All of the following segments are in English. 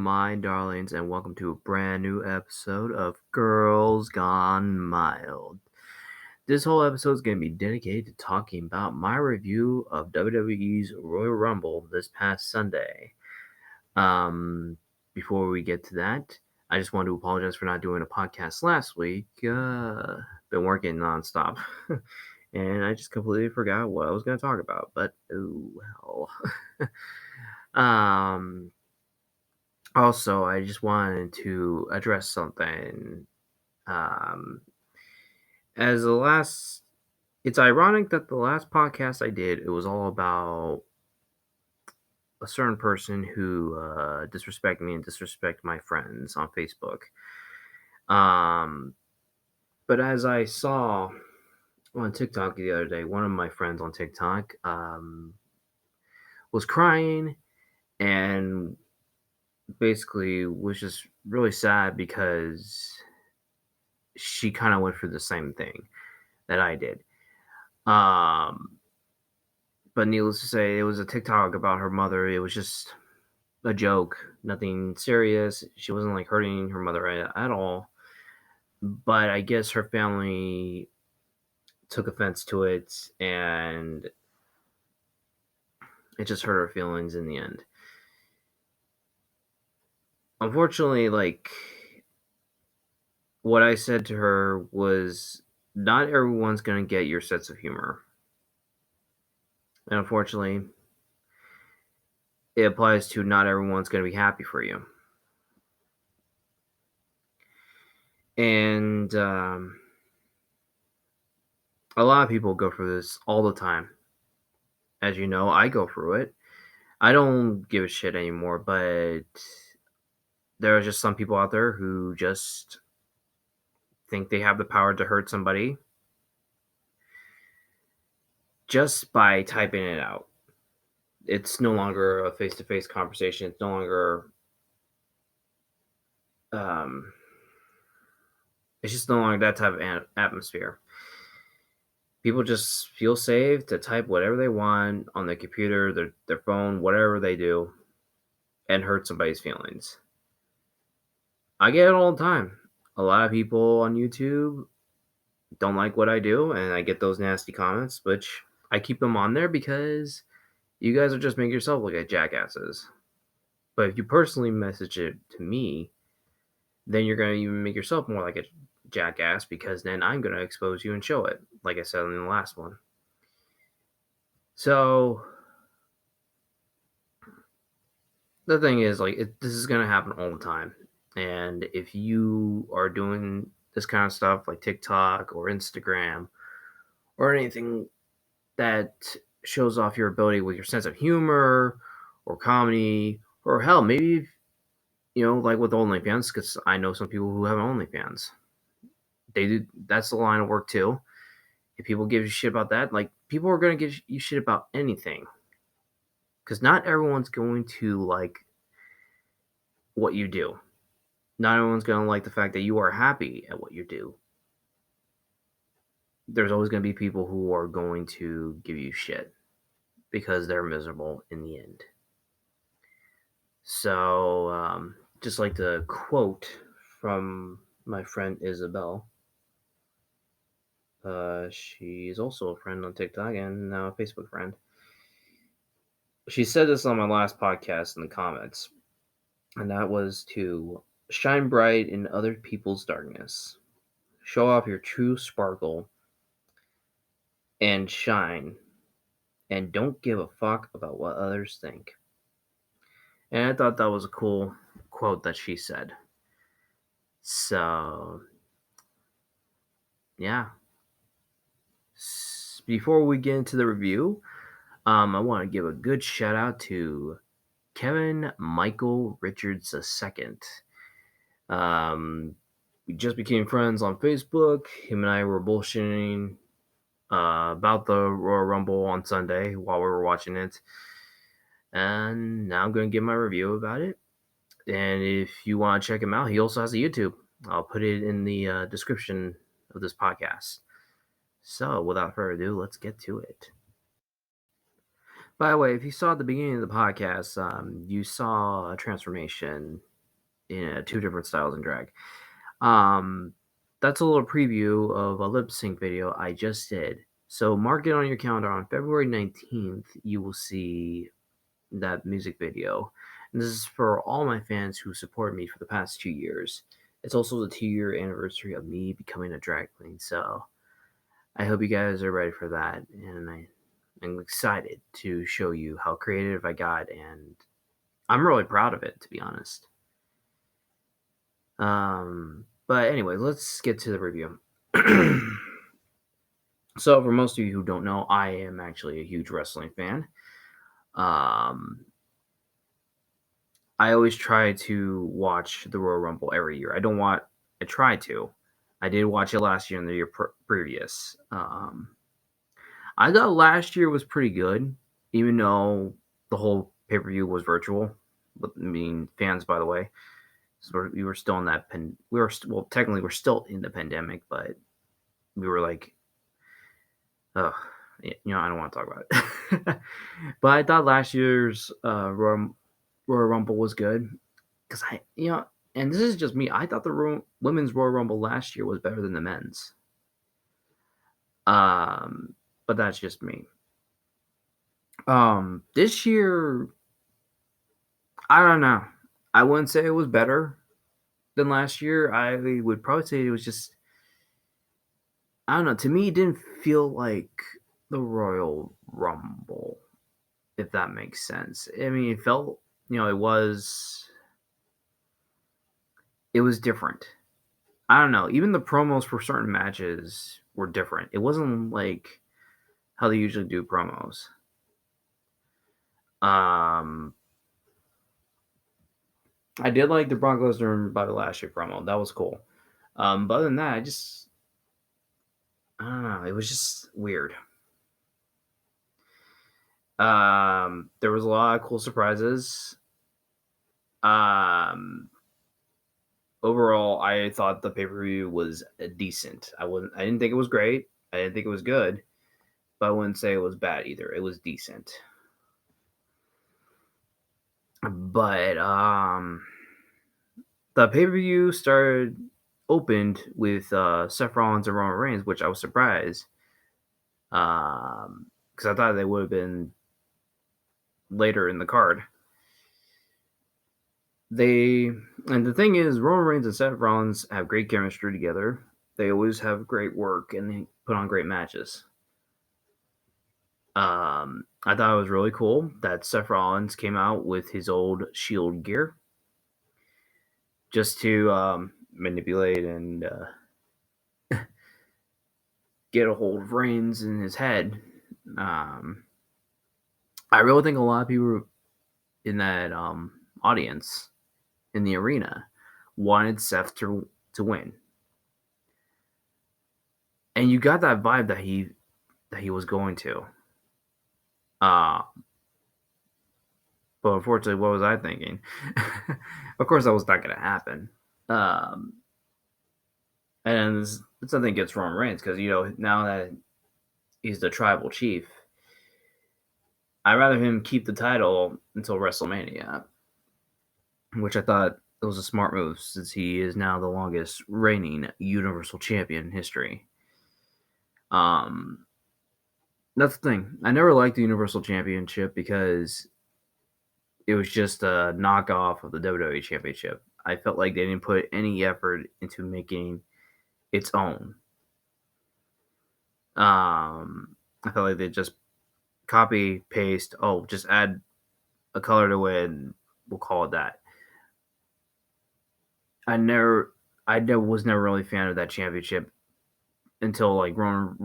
my darlings, and welcome to a brand new episode of Girls Gone Mild. This whole episode is going to be dedicated to talking about my review of WWE's Royal Rumble this past Sunday. Before we get to that, I just want to apologize for not doing a podcast last week. Been working nonstop, and I just completely forgot what I was going to talk about. But oh well. Also, I just wanted to address something. Um, as the last, it's ironic that the last podcast I did, it was all about a certain person who disrespected me and disrespected my friends on Facebook. But as I saw on TikTok the other day, one of my friends on TikTok was crying and basically was just really sad because she kind of went through the same thing that I did. But needless to say, it was a TikTok about her mother. It was just a joke, nothing serious. She wasn't like hurting her mother at all. But I guess her family took offense to it, and it just hurt her feelings in the end. Unfortunately, like, what I said to her was, not everyone's going to get your sense of humor. And unfortunately, it applies to not everyone's going to be happy for you. And a lot of people go through this all the time. As you know, I go through it. I don't give a shit anymore, but there are just some people out there who just think they have the power to hurt somebody just by typing it out. It's no longer a face-to-face conversation. It's no longer it's just no longer that type of atmosphere. People just feel safe to type whatever they want on their computer, their phone, whatever they do, and hurt somebody's feelings. I get it all the time. A lot of people on YouTube don't like what I do, and I get those nasty comments, which I keep them on there because you guys are just making yourself look like jackasses. But if you personally message it to me, then you're going to even make yourself more like a jackass, because then I'm going to expose you and show it, like I said in the last one. So the thing is, like, this is going to happen all the time. And if you are doing this kind of stuff like TikTok or Instagram or anything that shows off your ability with your sense of humor or comedy, or hell, maybe, like with OnlyFans, because I know some people who have OnlyFans. They do, that's the line of work too. If people give you shit about that, like, people are going to give you shit about anything. Because not everyone's going to like what you do. Not everyone's going to like the fact that you are happy at what you do. There's always going to be people who are going to give you shit because they're miserable in the end. So, just like to quote from my friend Isabel. She's also a friend on TikTok and now a Facebook friend. She said this on my last podcast in the comments, and that was to shine bright in other people's darkness. Show off your true sparkle and shine, and don't give a fuck about what others think. And I thought that was a cool quote that she said. So, yeah. Before we get into the review, I want to give a good shout out to Kevin Michael Richards II. We just became friends on Facebook. Him and I were bullshitting about the Royal Rumble on Sunday while we were watching it. And now I'm going to give my review about it. And if you want to check him out, he also has a YouTube. I'll put it in the description of this podcast. So, without further ado, let's get to it. By the way, if you saw at the beginning of the podcast, you saw a transformation in two different styles in drag. That's a little preview of a lip sync video I just did. So mark it on your calendar. On February 19th, you will see that music video. And this is for all my fans who supported me for the past 2 years. It's also the 2-year anniversary of me becoming a drag queen. So I hope you guys are ready for that. And I'm excited to show you how creative I got. And I'm really proud of it, to be honest. But anyway, let's get to the review. So, for most of you who don't know, I am actually a huge wrestling fan. I always try to watch the Royal Rumble every year. I try to. I did watch it last year and the year previous. I thought last year was pretty good, even though the whole pay per view was virtual. I mean, fans, by the way. So we were still in that technically we're still in the pandemic, but we were like, oh, I don't want to talk about it. But I thought last year's Royal Rumble was good because and this is just me. I thought the women's Royal Rumble last year was better than the men's. But that's just me. This year, I don't know. I wouldn't say it was better than last year. I would probably say it was just, I don't know. To me, it didn't feel like the Royal Rumble, if that makes sense. I mean, it felt, it was different. I don't know. Even the promos for certain matches were different. It wasn't like how they usually do promos. I did like the Brock Lesnar and Bobby Lashley promo. That was cool. But other than that, I don't know. It was just weird. There was a lot of cool surprises. Overall, I thought the pay per view was decent. I didn't think it was great. I didn't think it was good, but I wouldn't say it was bad either. It was decent. But the pay per view opened with Seth Rollins and Roman Reigns, which I was surprised because I thought they would have been later in the card. And the thing is, Roman Reigns and Seth Rollins have great chemistry together. They always have great work and they put on great matches. I thought it was really cool that Seth Rollins came out with his old Shield gear just to manipulate and get a hold of Reigns in his head. I really think a lot of people in that audience in the arena wanted Seth to win, and you got that vibe that he was going to. But unfortunately, what was I thinking? Of course, that was not going to happen. And it's nothing against Roman Reigns because now that he's the tribal chief, I'd rather him keep the title until WrestleMania, which I thought it was a smart move since he is now the longest reigning Universal Champion in history. That's the thing. I never liked the Universal Championship because it was just a knockoff of the WWE Championship. I felt like they didn't put any effort into making its own. I felt like they just copy, paste, just add a color to it and we'll call it that. I was never really a fan of that championship until like Roman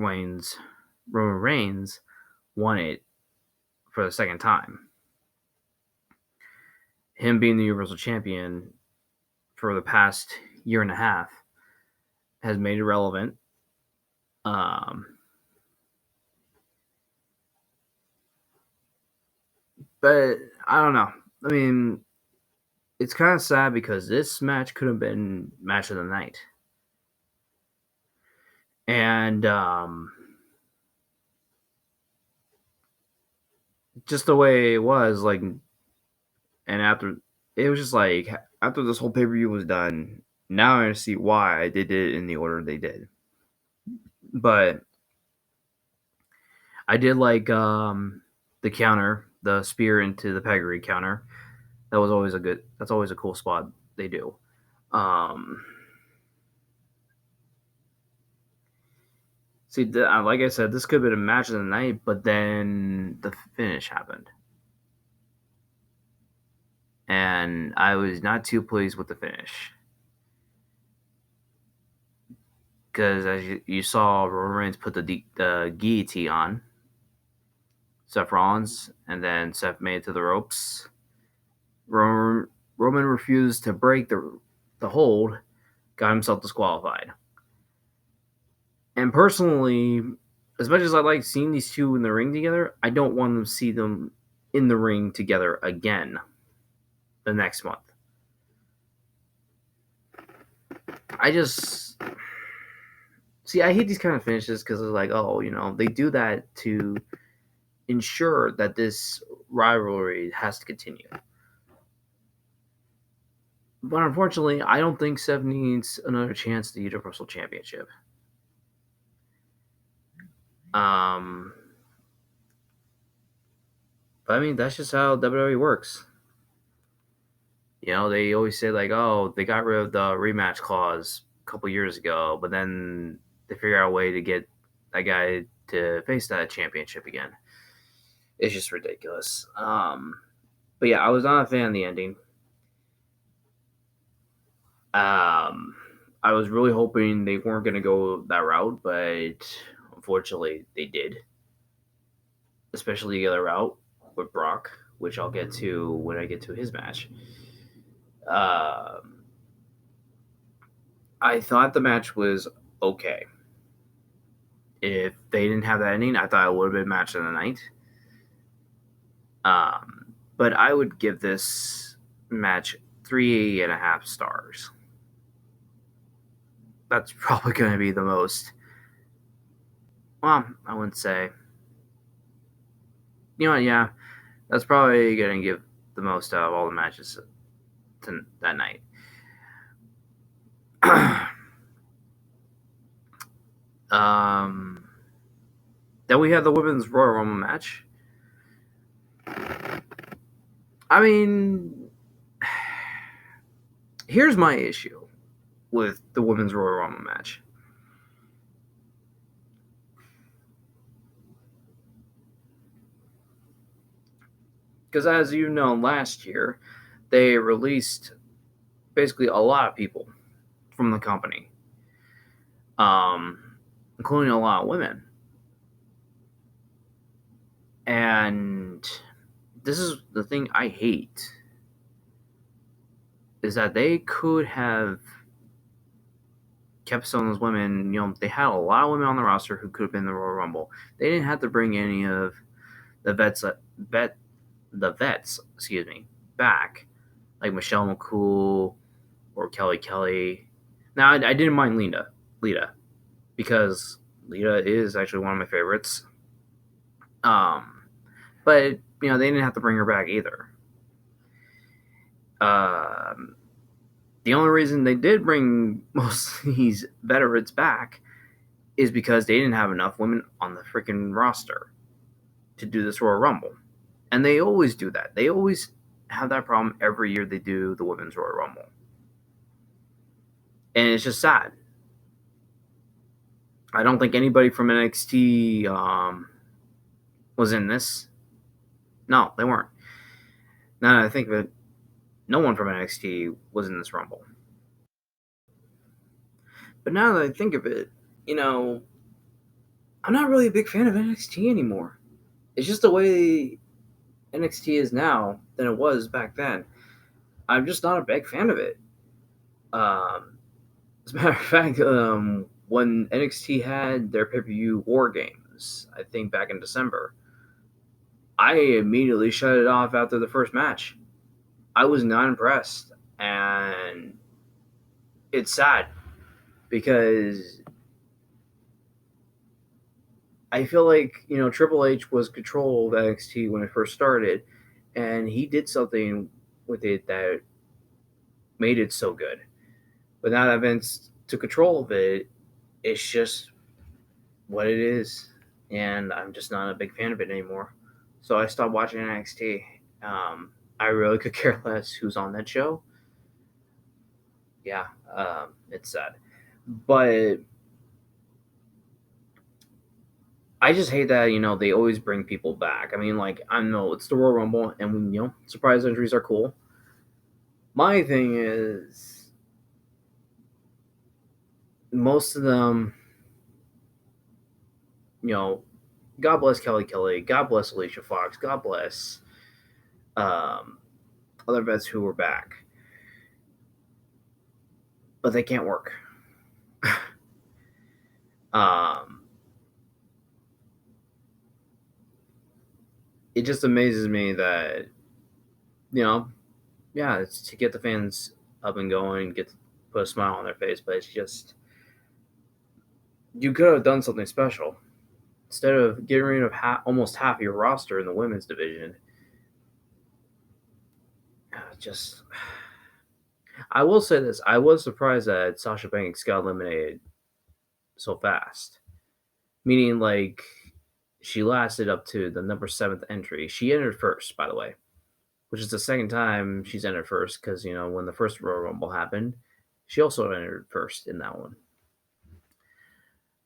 Reigns won it for the second time. Him being the Universal Champion for the past year and a half has made it relevant. But I don't know. I mean, it's kind of sad because this match could have been match of the night. And just the way it was, like, and after it was just like after this whole pay-per-view was done, now I see why they did it in the order they did. But I did like the counter, the spear into the peggery counter. That's always a cool spot they do. See, like I said, this could have been a match of the night, but then the finish happened. And I was not too pleased with the finish. Because as you saw, Roman Reigns put the guillotine on Seth Rollins, and then Seth made it to the ropes. Roman refused to break the hold, got himself disqualified. And personally, as much as I like seeing these two in the ring together, I don't want them to see them in the ring together again the next month. I hate these kind of finishes because it's like, they do that to ensure that this rivalry has to continue. But unfortunately, I don't think Seth needs another chance at the Universal Championship. But I mean, that's just how WWE works. They always say like, oh, they got rid of the rematch clause a couple years ago, but then they figure out a way to get that guy to face that championship again. It's just ridiculous. But yeah, I was not a fan of the ending. I was really hoping they weren't going to go that route, but unfortunately they did. Especially the other route with Brock, which I'll get to when I get to his match. I thought the match was okay. If they didn't have that ending, I thought it would have been match of the night. But I would give this match 3.5 stars. That's probably going to be the most. Well, I wouldn't say. You know what? Yeah, that's probably going to give the most out of all the matches that night. Then we had the women's Royal Rumble match. I mean, here's my issue with the women's Royal Rumble match. Because as you know, last year, they released basically a lot of people from the company, including a lot of women. And this is the thing I hate, is that they could have kept some of those women. They had a lot of women on the roster who could have been in the Royal Rumble. They didn't have to bring any of the vets back, like Michelle McCool or Kelly. Now, I didn't mind Lita, because Lita is actually one of my favorites. But they didn't have to bring her back either. The only reason they did bring most of these veterans back is because they didn't have enough women on the freaking roster to do this Royal Rumble. And they always do that. They always have that problem every year they do the Women's Royal Rumble. And it's just sad. I don't think anybody from NXT was in this. No, they weren't. Now that I think of it, no one from NXT was in this Rumble. But now that I think of it, I'm not really a big fan of NXT anymore. It's just the way NXT is now than it was back then. I'm just not a big fan of it. As a matter of fact, when NXT had their pay-per-view War Games, I think back in December, I immediately shut it off after the first match. I was not impressed, and it's sad because I feel like Triple H was control of NXT when it first started, and he did something with it that made it so good. But now that Vince took control of it, it's just what it is, and I'm just not a big fan of it anymore. So I stopped watching NXT. I really could care less who's on that show. Yeah, it's sad, but I just hate that they always bring people back. I mean, like I know it's the Royal Rumble, and surprise entries are cool. My thing is most of them, you know, God bless Kelly Kelly, God bless Alicia Fox, God bless um, other vets who were back, but they can't work. um, it just amazes me that yeah, it's to get the fans up and going, get to put a smile on their face, but it's just you could have done something special instead of getting rid of almost half your roster in the women's division. Just, I will say this: I was surprised that Sasha Banks got eliminated so fast. Meaning, like, she lasted up to the number 7th entry. She entered first, by the way, which is the second time she's entered first because, when the first Royal Rumble happened, she also entered first in that one.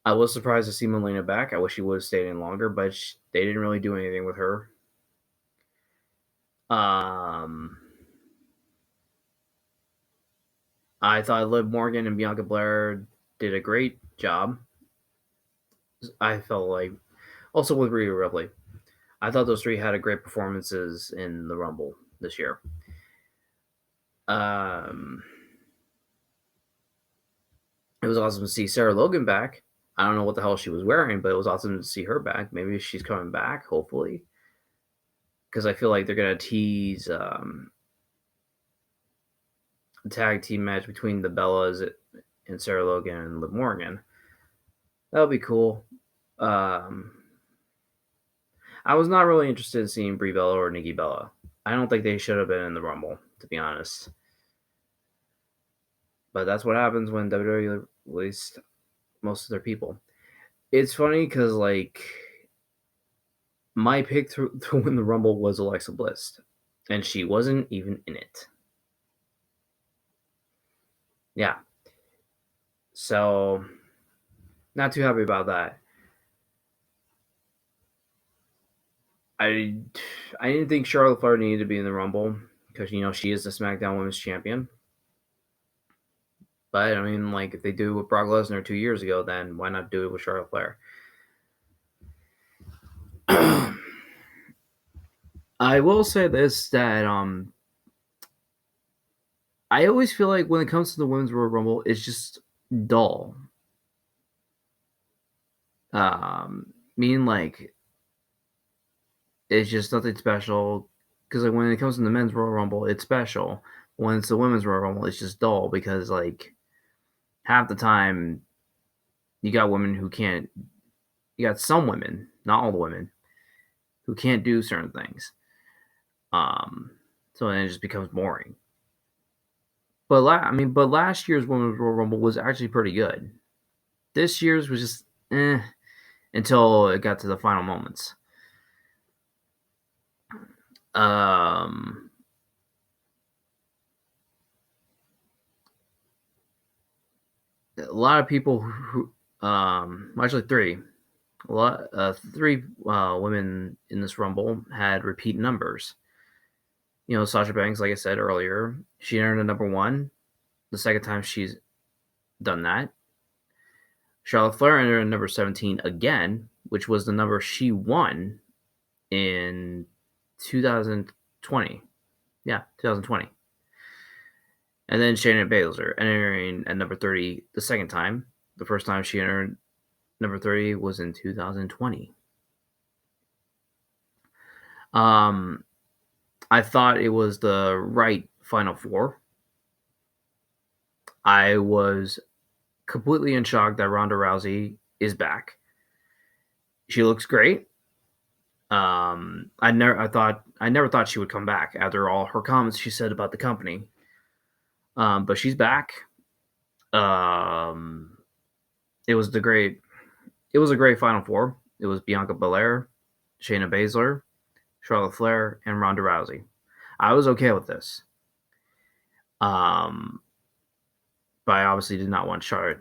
I was surprised to see Melina back. I wish she would have stayed in longer, but they didn't really do anything with her. I thought Liv Morgan and Bianca Belair did a great job. I felt like, also with Rhea Ripley, I thought those three had a great performances in the Rumble this year. It was awesome to see Sarah Logan back. I don't know what the hell she was wearing, but it was awesome to see her back. Maybe she's coming back, hopefully, because I feel like they're gonna tease a tag team match between the Bellas and Sarah Logan and Liv Morgan. That'll be cool. I was not really interested in seeing Brie Bella or Nikki Bella. I don't think they should have been in the Rumble, to be honest. But that's what happens when WWE released most of their people. It's funny because, like, my pick to win the Rumble was Alexa Bliss, and she wasn't even in it. Yeah. So, not too happy about that. I didn't think Charlotte Flair needed to be in the Rumble because she is the SmackDown Women's Champion. But I mean, like if they do it with Brock Lesnar 2 years ago, then why not do it with Charlotte Flair? I will say this that I always feel like when it comes to the Women's Royal Rumble, it's just dull. Meaning like it's just nothing special because like when it comes to the Men's Royal Rumble, it's special. When it's the Women's Royal Rumble, it's just dull because like half the time you got women who can't. You got some women, not all the women, who can't do certain things. So then it just becomes boring. But but last year's Women's Royal Rumble was actually pretty good. This year's was just until it got to the final moments. A lot of people who actually three women in this Rumble had repeat numbers. Sasha Banks, like I said earlier, she entered a number 1. The second time she's done that. Charlotte Flair entered a number 17 again, which was the number she won in 2020. Yeah, 2020. And then Shayna Baszler entering at number 30 the second time. The first time she entered number 30 was in 2020. I thought it was the right Final Four. I was completely in shock that Ronda Rousey is back. She looks great. I never thought she would come back after all her comments she said about the company. But she's back. Um, it was a great Final Four. It was Bianca Belair, Shayna Baszler, Charlotte Flair, and Ronda Rousey. I was okay with this. Um, but I obviously did not want Charlotte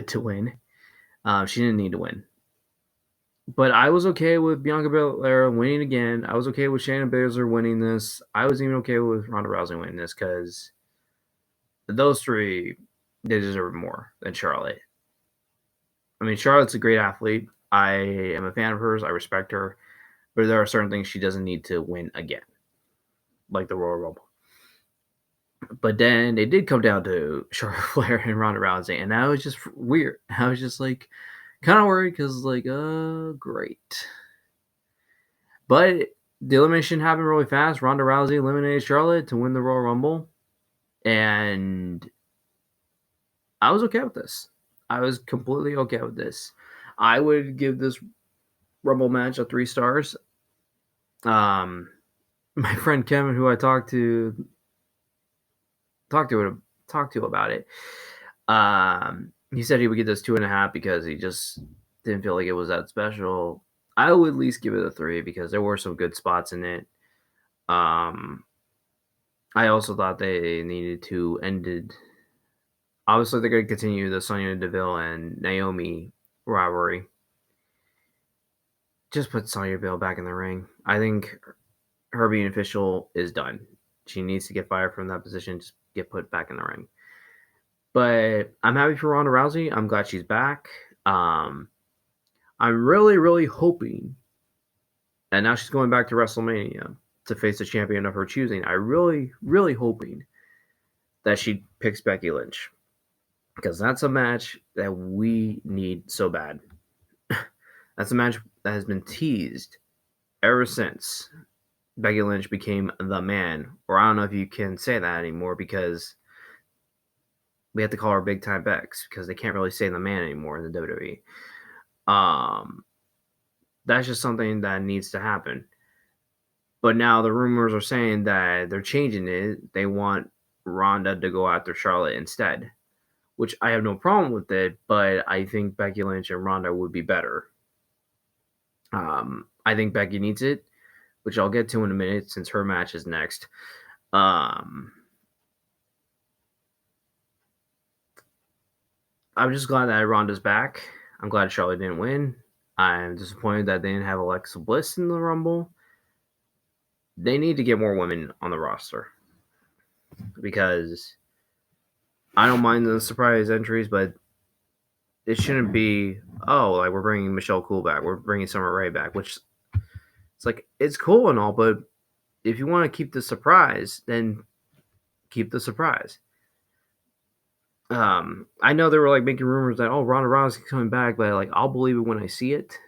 to win. She didn't need to win. But I was okay with Bianca Belair winning again. I was okay with Shayna Baszler winning this. I was even okay with Ronda Rousey winning this because those three, they deserve more than Charlotte. I mean, Charlotte's a great athlete. I am a fan of hers. I respect her. But there are certain things she doesn't need to win again, like the Royal Rumble. But then it did come down to Charlotte Flair and Ronda Rousey, and that was just weird. I was just like, kind of worried because, like, great. But the elimination happened really fast. Ronda Rousey eliminated Charlotte to win the Royal Rumble, and I was okay with this. I was completely okay with this. I would give this Rumble match a 3 stars. My friend Kevin, who I talked to about it, he said he would get this 2.5 because he just didn't feel like it was that special. I would at least give it a 3 because there were some good spots in it. I also thought they needed to end it. Obviously, they're going to continue the Sonya Deville and Naomi rivalry. Just put Sonya Deville back in the ring. I think her being official is done. She needs to get fired from that position. Just get put back in the ring. But I'm happy for Ronda Rousey. I'm glad she's back. I'm really, really hoping, and now she's going back to WrestleMania to face a champion of her choosing. I really, really hoping that she picks Becky Lynch because that's a match that we need so bad. That's a match that has been teased ever since Becky Lynch became the man. Or I don't know if you can say that anymore because we have to call her Big Time Bex because they can't really say the man anymore in the WWE. That's just something that needs to happen. But now the rumors are saying that they're changing it. They want Ronda to go after Charlotte instead, which I have no problem with it, but I think Becky Lynch and Ronda would be better. I think Becky needs it, which I'll get to in a minute since her match is next. I'm just glad that Ronda's back. I'm glad Charlotte didn't win. I'm disappointed that they didn't have Alexa Bliss in the Rumble. They need to get more women on the roster because I don't mind the surprise entries, but it shouldn't be, like we're bringing Michelle Cool back, we're bringing Summer Rae back, which it's like, it's cool and all, but if you want to keep the surprise, then keep the surprise. I know they were like making rumors that Ronda Rousey's coming back, but like I'll believe it when I see it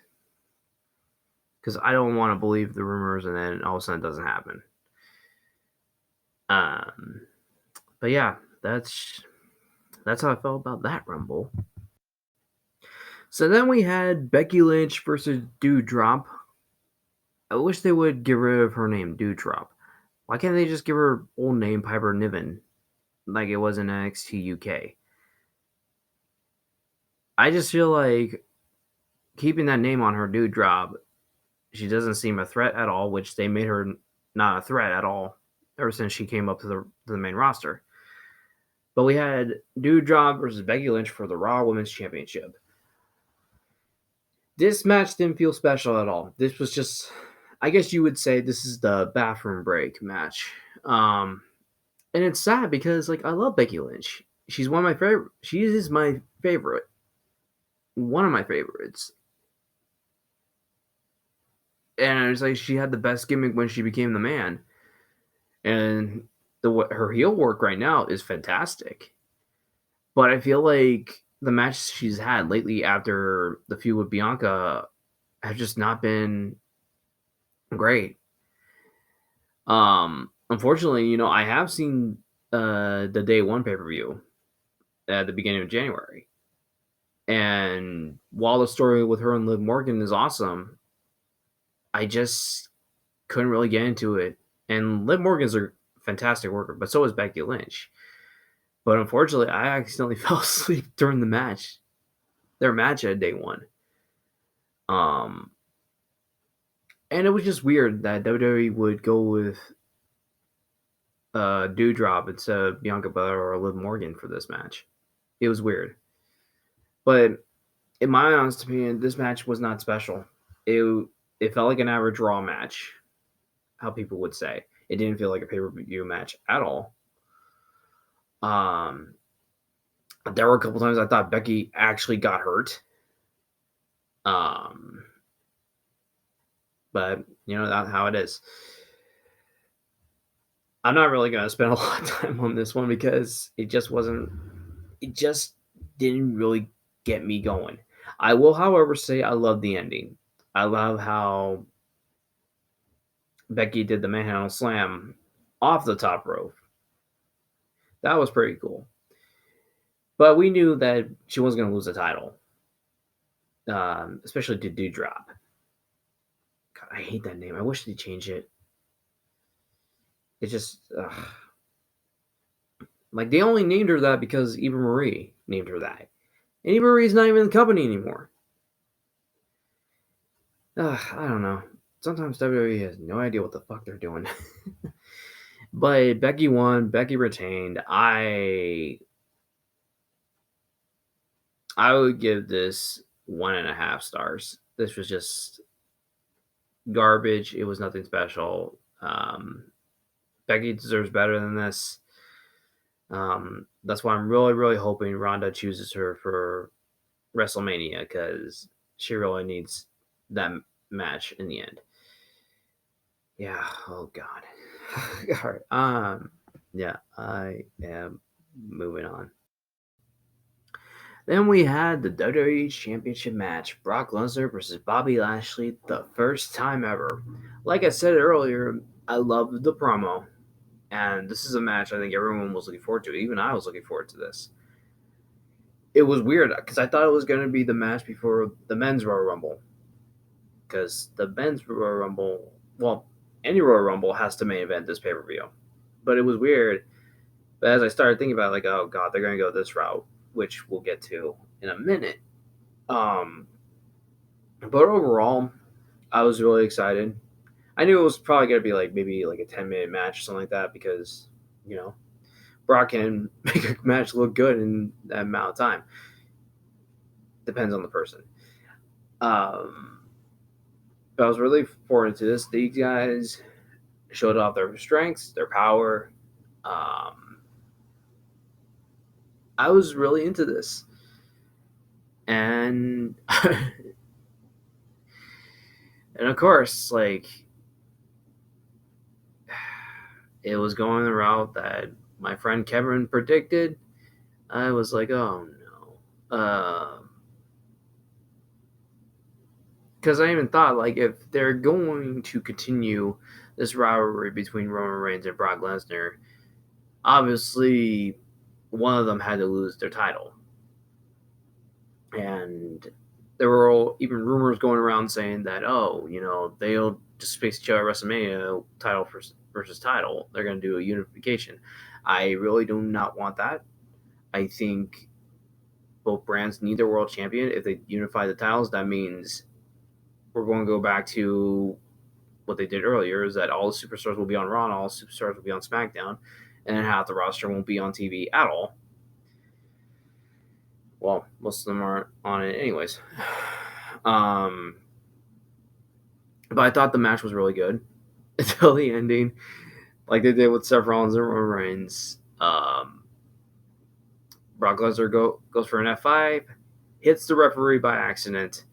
because I don't want to believe the rumors and then all of a sudden it doesn't happen. But yeah, that's how I felt about that Rumble. So then we had Becky Lynch versus Dewdrop. I wish they would get rid of her name, Dewdrop. Why can't they just give her old name Piper Niven like it was in NXT UK? I just feel like keeping that name on her, Dewdrop, she doesn't seem a threat at all, which they made her not a threat at all ever since she came up to the main roster. But we had Dewdrop versus Becky Lynch for the Raw Women's Championship. This match didn't feel special at all. This was just, I guess you would say this is the bathroom break match. And it's sad because, like, I love Becky Lynch. She's one of my favorite. She is my favorite. One of my favorites. And it's like she had the best gimmick when she became the man. And her heel work right now is fantastic. But I feel like the matches she's had lately after the feud with Bianca have just not been great. Unfortunately, I have seen the day one pay-per-view at the beginning of January. And while the story with her and Liv Morgan is awesome, I just couldn't really get into it. And Liv Morgan's a fantastic worker, but so is Becky Lynch. But unfortunately, I accidentally fell asleep during their match at day one. Um, and it was just weird that WWE would go with Dewdrop instead of Bianca Belair or Liv Morgan for this match. It was weird. But in my honest opinion, this match was not special. It felt like an average Raw match, how people would say. It didn't feel like a pay-per-view match at all. Um, there were a couple times I thought Becky actually got hurt. Um, but that's how it is. I'm not really going to spend a lot of time on this one because it just didn't really get me going. I will, however, say I love the ending. I love how Becky did the manhandle slam off the top rope. That was pretty cool. But we knew that she wasn't going to lose the title, especially to Dewdrop. God, I hate that name. I wish they'd change it. It's just like they only named her that because Eva Marie named her that, and Eva Marie's not even in the company anymore. I don't know. Sometimes WWE has no idea what the fuck they're doing. But Becky won. Becky retained. I would give this 1.5 stars. This was just garbage. It was nothing special. Becky deserves better than this. That's why I'm really, really hoping Ronda chooses her for WrestleMania because she really needs that match in the end. Yeah. Oh God. All right. Yeah. I am moving on. Then we had the WWE Championship match, Brock Lesnar versus Bobby Lashley, the first time ever. Like I said earlier, I loved the promo, and this is a match I think everyone was looking forward to. Even I was looking forward to this. It was weird because I thought it was going to be the match before the men's Royal Rumble, because the men's Royal Rumble, well, any Royal Rumble has to main event this pay per view, but it was weird. But as I started thinking about it, like, oh God, they're going to go this route, which we'll get to in a minute. But overall, I was really excited. I knew it was probably going to be like maybe like a 10-minute match or something like that because, you know, Brock can make a match look good in that amount of time. Depends on the person. But I was really forward to this. These guys showed off their strengths, their power. I was really into this. And and of course, like it was going the route that my friend Kevin predicted. I was like, oh no. Because I even thought, like, if they're going to continue this rivalry between Roman Reigns and Brock Lesnar, obviously one of them had to lose their title. And there were even rumors going around saying that, oh, they'll just face each other at WrestleMania, title versus title. They're going to do a unification. I really do not want that. I think both brands need their world champion. If they unify the titles, that means we're going to go back to what they did earlier, is that all the superstars will be on Raw and all the superstars will be on SmackDown, and then half the roster won't be on TV at all. Well, most of them aren't on it anyways. But I thought the match was really good until the ending, like they did with Seth Rollins and Roman Reigns. Brock Lesnar goes for an F5, hits the referee by accident.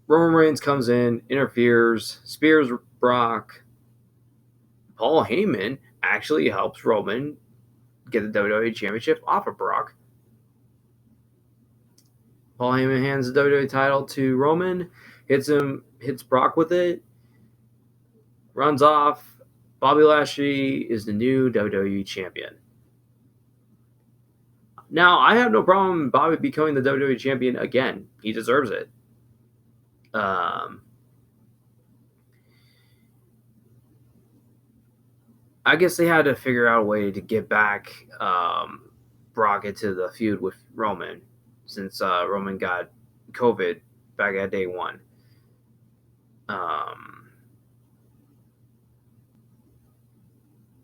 Roman Reigns comes in, interferes, spears Brock. Paul Heyman actually helps Roman get the WWE Championship off of Brock. Paul Heyman hands the WWE title to Roman, hits Brock with it, runs off. Bobby Lashley is the new WWE Champion. Now, I have no problem Bobby becoming the WWE Champion again. He deserves it. I guess they had to figure out a way to get back Brock into the feud with Roman, since Roman got COVID back at day one.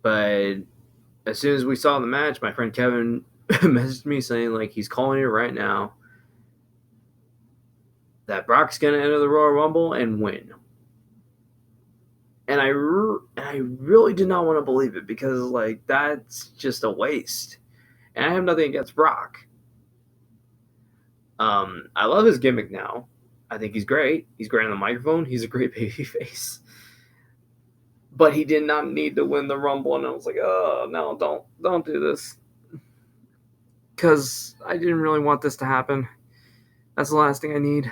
But as soon as we saw the match, my friend Kevin messaged me saying like he's calling it right now that Brock's gonna enter the Royal Rumble and win. And I really did not want to believe it, because like that's just a waste. And I have nothing against Brock. I love his gimmick now. I think he's great. He's great on the microphone. He's a great baby face. But he did not need to win the Rumble, and I was like, oh no, don't do this, because I didn't really want this to happen. That's the last thing I need,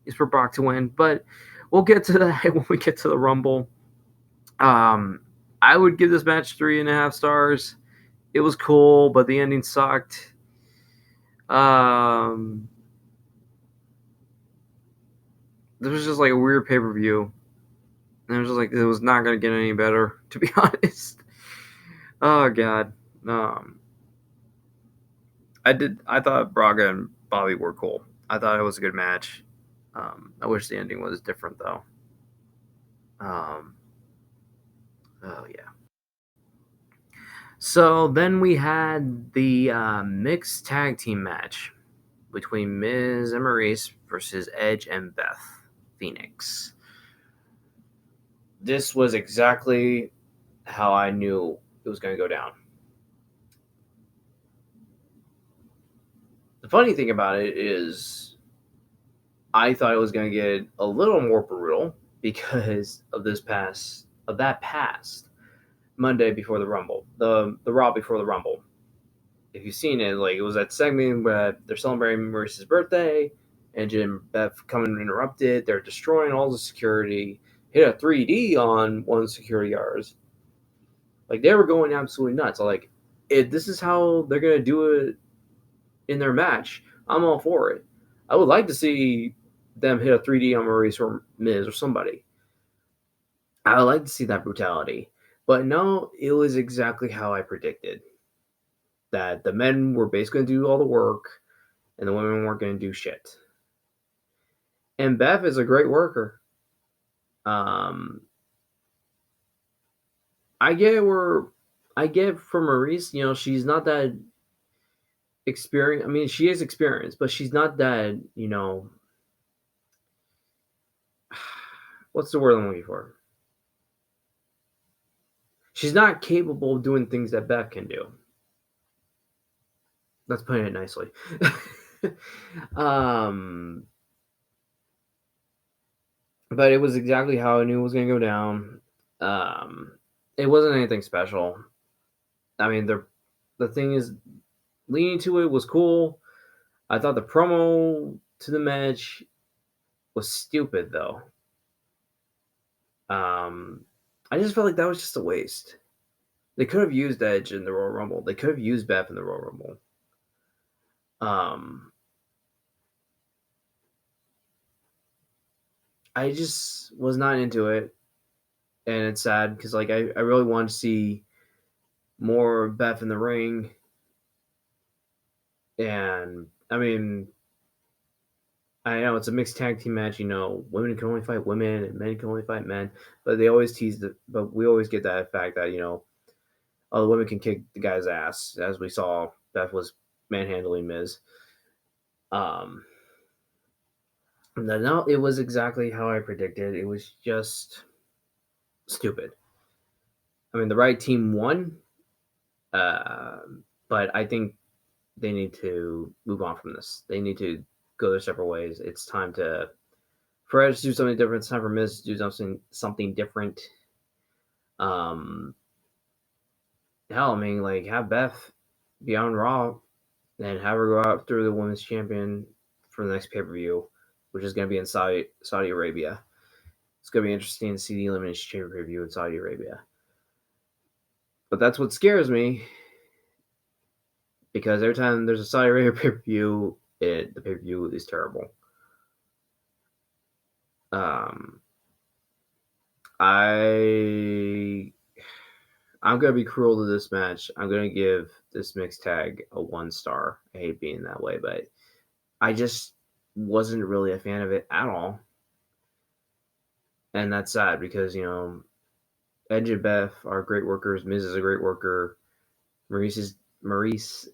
is for Brock to win. But we'll get to that when we get to the Rumble. I would give this match 3.5 stars. It was cool, but the ending sucked. This was just like a weird pay-per-view. And it was just like, it was not going to get any better, to be honest. Oh, God. I thought Braga and Bobby were cool. I thought it was a good match. I wish the ending was different, though. Oh, yeah. So then we had the mixed tag team match between Miz and Maurice versus Edge and Beth Phoenix. This was exactly how I knew it was going to go down. The funny thing about it is I thought it was going to get a little more brutal because of that past Monday before the Rumble, the Raw before the Rumble. If you've seen it, like, it was that segment where they're celebrating Maurice's birthday, and Jim Beth come and interrupt it. They're destroying all the security, hit a 3D on one of the security guards. Like, they were going absolutely nuts. Like, if this is how they're going to do it in their match, I'm all for it. I would like to see them hit a 3D on Maurice or Miz or somebody. I would like to see that brutality. But no, it was exactly how I predicted. That the men were basically going to do all the work, and the women weren't going to do shit. And Beth is a great worker. I get from Maurice, she's not that experienced. I mean, she is experienced, but she's not that, what's the word I'm looking for? She's not capable of doing things that Beth can do. That's putting it nicely. But it was exactly how I knew it was going to go down. It wasn't anything special. I mean, the thing is, leading to it was cool. I thought the promo to the match was stupid, though. I just felt like that was just a waste. They could have used Edge in the Royal Rumble. They could have used Beth in the Royal Rumble. I just was not into it, and it's sad because like I really wanted to see more Beth in the ring, and I mean, I know it's a mixed tag team match. Women can only fight women and men can only fight men, but they always tease but we always get that fact that the women can kick the guy's ass, as we saw Beth was manhandling Miz. No, it was exactly how I predicted. It was just stupid. I mean, the right team won, but I think they need to move on from this. They need to go their separate ways. It's time for Edge to do something different. It's time for Miz to do something different. Hell, I mean, like, have Beth be on Raw and have her go out through the women's champion for the next pay-per-view, which is going to be in Saudi Arabia. It's going to be interesting to see the Elimination Chamber pay-per-view in Saudi Arabia. But that's what scares me, because every time there's a Saudi Arabia pay-per-view, the pay-per-view is terrible. I I'm gonna be cruel to this match. I'm gonna give this mixed tag a 1 star. I hate being that way, but I just wasn't really a fan of it at all. And that's sad because, Edge and Beth are great workers. Miz is a great worker. Maurice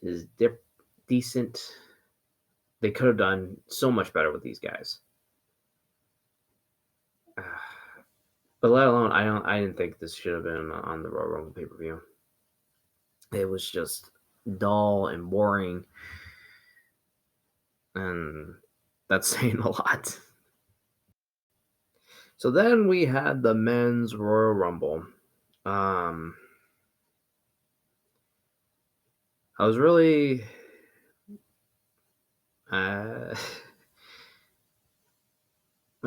is decent. They could have done so much better with these guys. But let alone, I didn't think this should have been on the Royal Rumble pay-per-view. It was just dull and boring. And that's saying a lot. So then we had the men's Royal Rumble. I was really my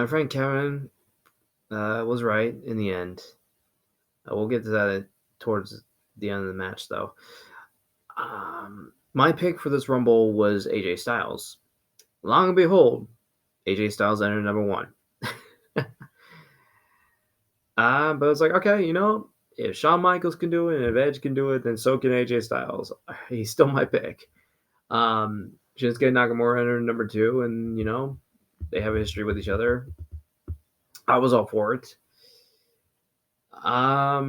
friend Kevin was right in the end. We'll get to that towards the end of the match, though. My pick for this Rumble was AJ Styles. Long and behold, AJ Styles entered number 1. But it's like, okay, if Shawn Michaels can do it and if Edge can do it, then so can AJ Styles. He's still my pick. Shinsuke Nakamura entered number 2, and, they have a history with each other. I was all for it. I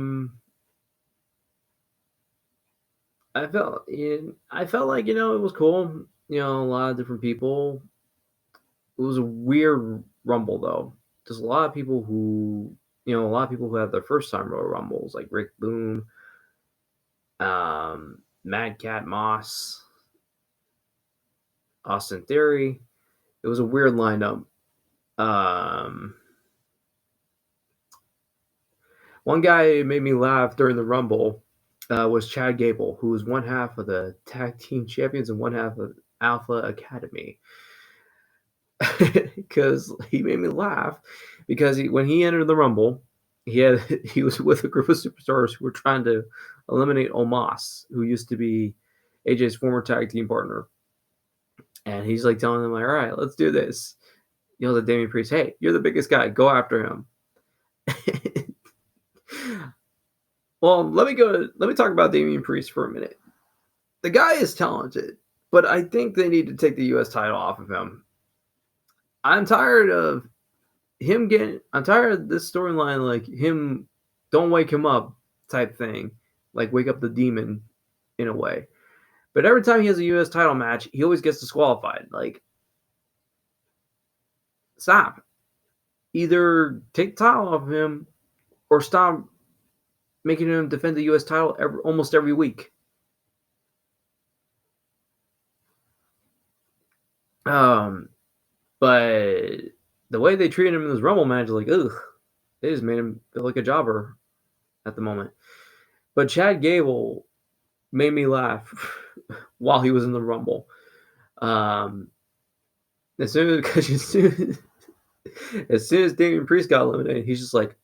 felt like, it was cool. A lot of different people. It was a weird Rumble, though. There's a lot of people who had their first time Royal Rumbles, like Rick Boone, Mad Cat Moss, Austin Theory. It was a weird lineup. One guy who made me laugh during the Rumble was Chad Gable, who was one half of the Tag Team Champions and one half of Alpha Academy. Because he made me laugh because when he entered the Rumble, he was with a group of superstars who were trying to eliminate Omos, who used to be AJ's former tag team partner. And he's like telling them, like, all right, let's do this. He yells at Damian Priest, hey, you're the biggest guy. Go after him. Well, let me talk about Damian Priest for a minute. The guy is talented, but I think they need to take the U.S. title off of him. I'm tired of I'm tired of this storyline, like him, don't wake him up type thing, like wake up the demon in a way. But every time he has a U.S. title match, he always gets disqualified. Like, stop. Either take the title off of him or stop making him defend the U.S. title almost every week. But the way they treated him in this Rumble match, like, ugh, they just made him feel like a jobber at the moment. But Chad Gable made me laugh while he was in the Rumble. As soon as Damian Priest got eliminated, he's just like,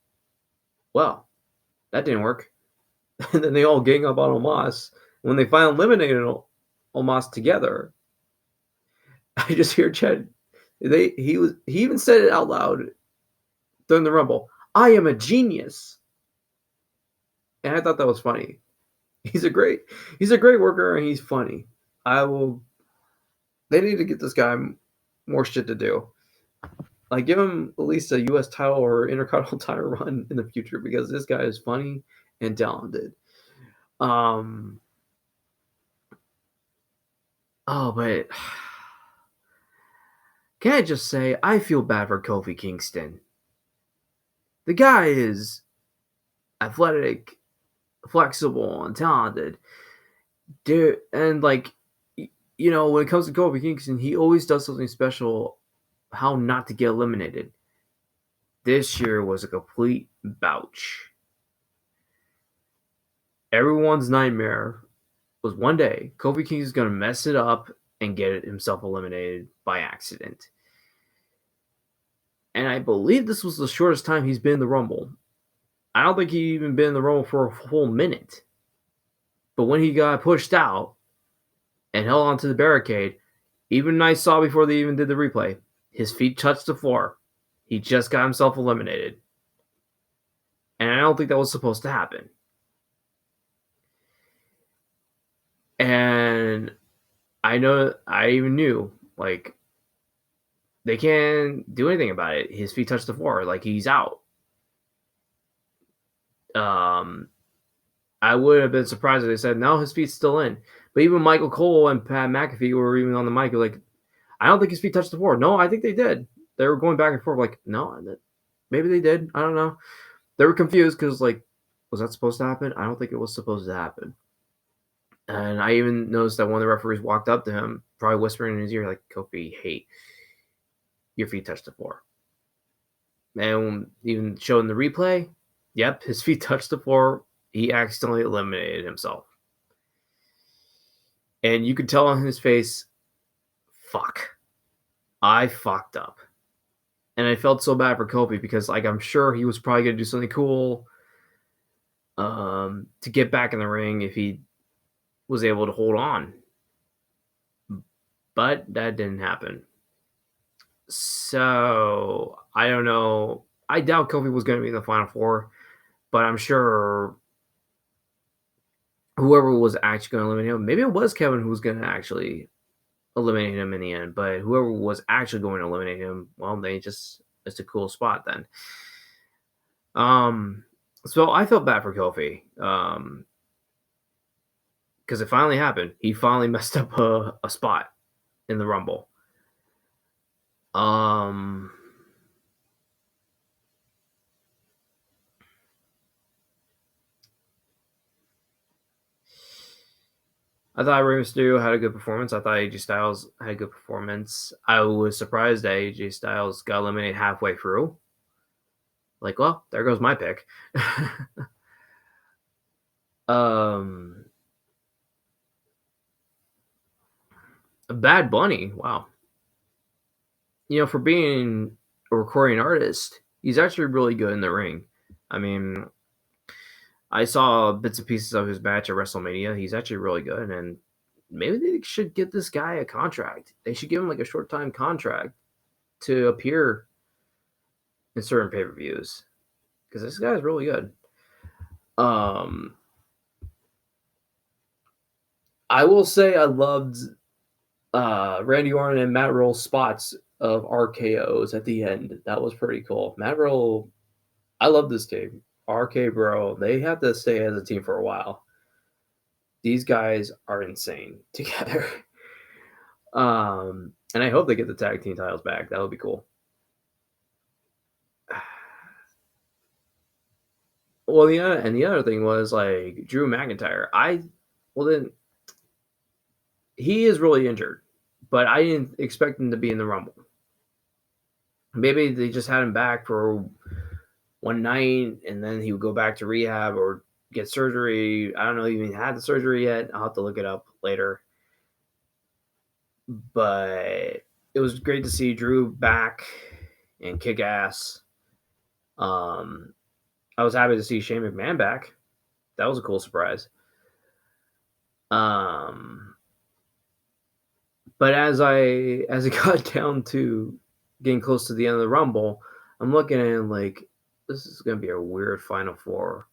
well, that didn't work. And then they all gang up on Omos. When they finally eliminated Omos together, I just hear Chad. He even said it out loud during the Rumble. I am a genius, and I thought that was funny. He's a great worker, and he's funny. They need to get this guy more shit to do. Like, give him at least a U.S. title or Intercontinental title run in the future because this guy is funny and talented. But can I just say, I feel bad for Kofi Kingston. The guy is athletic, flexible, and talented. Dude, and when it comes to Kofi Kingston, he always does something special, how not to get eliminated. This year was a complete bouch. Everyone's nightmare was one day Kofi Kingston is going to mess it up and get himself eliminated by accident. And I believe this was the shortest time he's been in the Rumble. I don't think he even been in the Rumble for a full minute. But when he got pushed out and held onto the barricade, even I saw before they even did the replay, his feet touched the floor. He just got himself eliminated. And I don't think that was supposed to happen. And I even knew, like, they can't do anything about it. His feet touched the floor, like, he's out. Um, I would have been surprised if they said, "No, his feet's still in." But even Michael Cole and Pat McAfee were even on the mic, like, "I don't think his feet touched the floor." No, I think they did. They were going back and forth, like, "No, maybe they did. I don't know." They were confused because, like, was that supposed to happen? I don't think it was supposed to happen. And I even noticed that one of the referees walked up to him, probably whispering in his ear, like, "Kofi, hey, your feet touched the floor." And even showing the replay, yep, his feet touched the floor. He accidentally eliminated himself. And you could tell on his face, fuck, I fucked up. And I felt so bad for Kofi because, like, I'm sure he was probably going to do something cool to get back in the ring if he was able to hold on. But that didn't happen. So I don't know. I doubt Kofi was going to be in the final four, but I'm sure whoever was actually going to eliminate him, maybe it was Kevin who was going to actually eliminate him in the end, but whoever was actually going to eliminate him, well, it's a cool spot then. So I felt bad for Kofi, because it finally happened. He finally messed up a spot in the Rumble. I thought Rey Mysterio had a good performance. I thought AJ Styles had a good performance. I was surprised that AJ Styles got eliminated halfway through. Like, well, there goes my pick. Bad Bunny, wow. For being a recording artist, he's actually really good in the ring. I mean, I saw bits and pieces of his match at WrestleMania. He's actually really good, and maybe they should give this guy a contract. They should give him like a short time contract to appear in certain pay per views because this guy is really good. I will say I loved Randy Orton and Matt Riddle's spots of RKO's at the end. That was pretty cool. Matt Riddle, I love this team. RK Bro, they have to stay as a team for a while. These guys are insane together. And I hope they get the tag team titles back. That would be cool. Well, yeah, and the other thing was like Drew McIntyre. He is really injured, but I didn't expect him to be in the Rumble. Maybe they just had him back for one night and then he would go back to rehab or get surgery. I don't know if he even had the surgery yet. I'll have to look it up later. But it was great to see Drew back and kick ass. I was happy to see Shane McMahon back. That was a cool surprise. But as it got down to getting close to the end of the Rumble, I'm looking at it like this is gonna be a weird Final Four.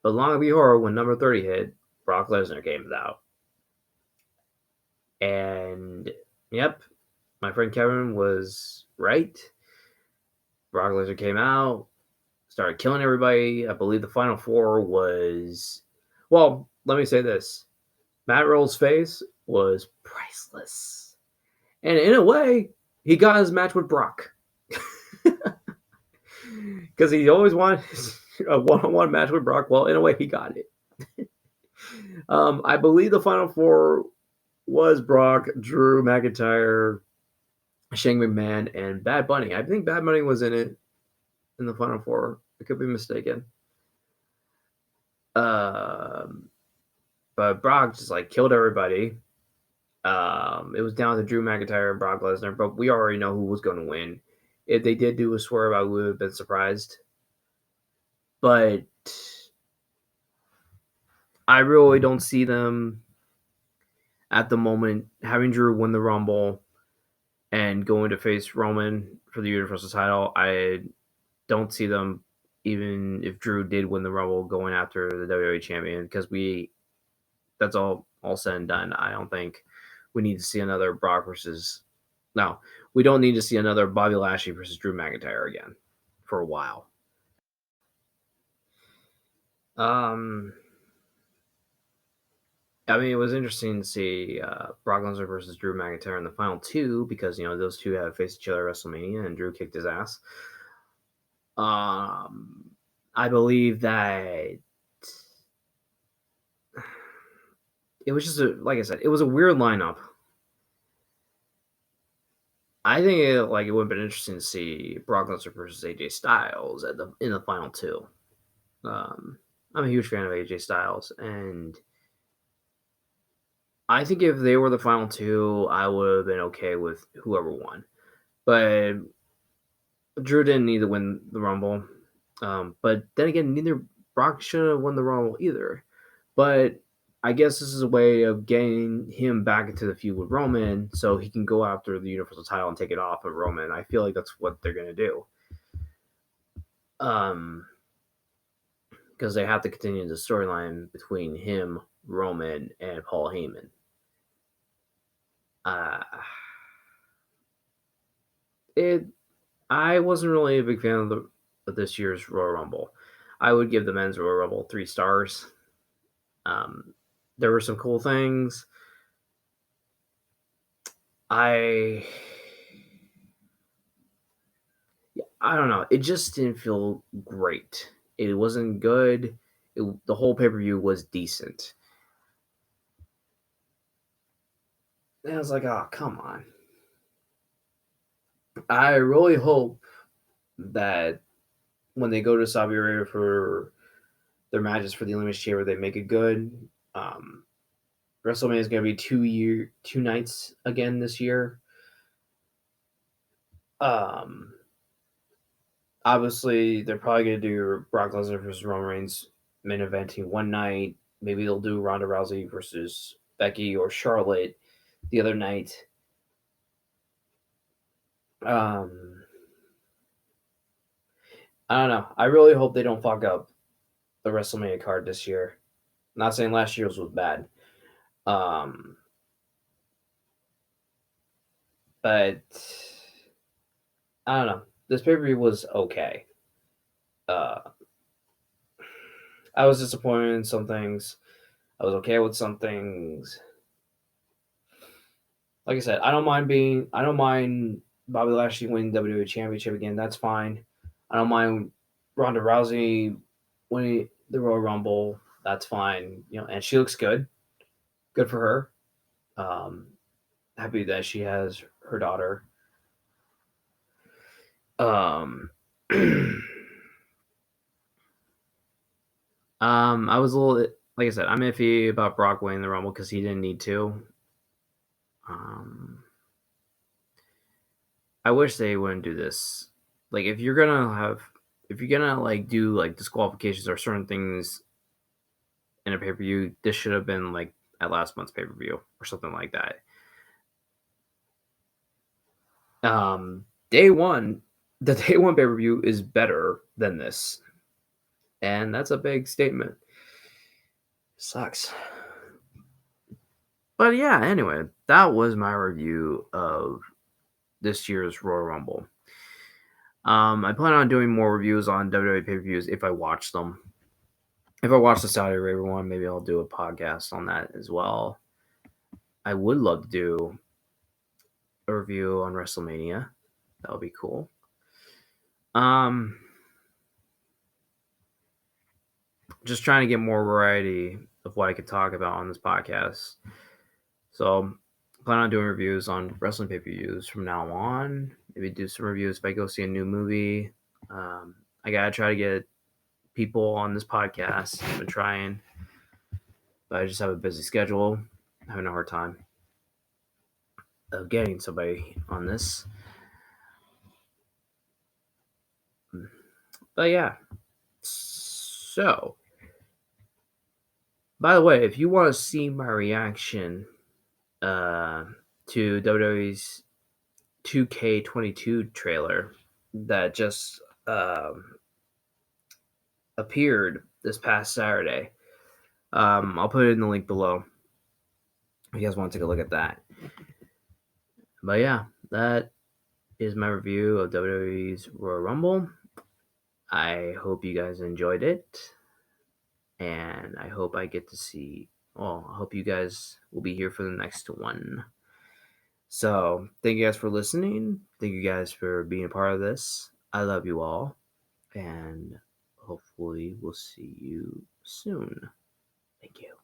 But long before when number 30 hit, Brock Lesnar came out. And yep, my friend Kevin was right. Brock Lesnar came out, started killing everybody. I believe the Final Four was, well, let me say this. Matt Riddle's face was priceless. And in a way, he got his match with Brock. Because he always wanted a one-on-one match with Brock. Well, in a way, he got it. I believe the Final Four was Brock, Drew McIntyre, Shane McMahon, and Bad Bunny. I think Bad Bunny was in it in the Final Four. I could be mistaken. But Brock just like killed everybody. It was down to Drew McIntyre and Brock Lesnar, but we already know who was going to win. If they did do a swerve, I would have been surprised. But I really don't see them at the moment having Drew win the Rumble and going to face Roman for the Universal title. I don't see them, even if Drew did win the Rumble, going after the WWE champion because that's all all said and done, I don't think we need to see another Brock versus. No, we don't need to see another Bobby Lashley versus Drew McIntyre again for a while. I mean, it was interesting to see Brock Lesnar versus Drew McIntyre in the final two because those two had faced each other at WrestleMania and Drew kicked his ass. I believe that it was just like I said, it was a weird lineup. I think it would have been interesting to see Brock Lesnar versus AJ Styles in the final two. I'm a huge fan of AJ Styles, and I think if they were the final two, I would have been okay with whoever won. But Drew didn't need to win the Rumble. But then again, neither Brock should have won the Rumble either. But I guess this is a way of getting him back into the feud with Roman so he can go after the Universal title and take it off of Roman. I feel like that's what they're going to do. Because they have to continue the storyline between him, Roman, and Paul Heyman. I wasn't really a big fan of this year's Royal Rumble. I would give the men's Royal Rumble 3 stars. There were some cool things. I don't know. It just didn't feel great. It wasn't good. The whole pay-per-view was decent. And I was like, oh, come on. I really hope that when they go to Saudi Arabia for their matches for the Elimination Chamber, they make it good. WrestleMania is going to be 2 nights again this year. Obviously, they're probably going to do Brock Lesnar versus Roman Reigns main eventing one night. Maybe they'll do Ronda Rousey versus Becky or Charlotte the other night. I don't know. I really hope they don't fuck up the WrestleMania card this year. I'm not saying last year's was bad. But I don't know. This pay-per-view was okay. I was disappointed in some things. I was okay with some things. Like I said, I don't mind Bobby Lashley winning WWE Championship again. That's fine. I don't mind Ronda Rousey winning the Royal Rumble. That's fine. And she looks good. Good for her. Happy that she has her daughter. I was a little, like I said, I'm iffy about Brock winning the Rumble because he didn't need to. I wish they wouldn't do this. Like, if you're gonna like do like disqualifications or certain things in a pay per view, this should have been like at last month's pay per view or something like that. Day one, the day one pay per view is better than this, and that's a big statement. Sucks. But yeah, anyway, that was my review of this year's Royal Rumble. I plan on doing more reviews on WWE pay-per-views if I watch them. If I watch the Saudi Arabia one, maybe I'll do a podcast on that as well. I would love to do a review on WrestleMania. That would be cool. Just trying to get more variety of what I could talk about on this podcast. So I plan on doing reviews on wrestling pay-per-views from now on. Maybe do some reviews if I go see a new movie. I gotta try to get people on this podcast. I've been trying, but I just have a busy schedule. I'm having a hard time of getting somebody on this. But yeah. So, by the way, if you want to see my reaction to WWE's 2K22 trailer that just appeared this past Saturday, I'll put it in the link below. If you guys want to take a look at that. But yeah, that is my review of WWE's Royal Rumble. I hope you guys enjoyed it. And I hope I get to see. Well, I hope you guys will be here for the next one. So, thank you guys for listening. Thank you guys for being a part of this. I love you all. And hopefully, we'll see you soon. Thank you.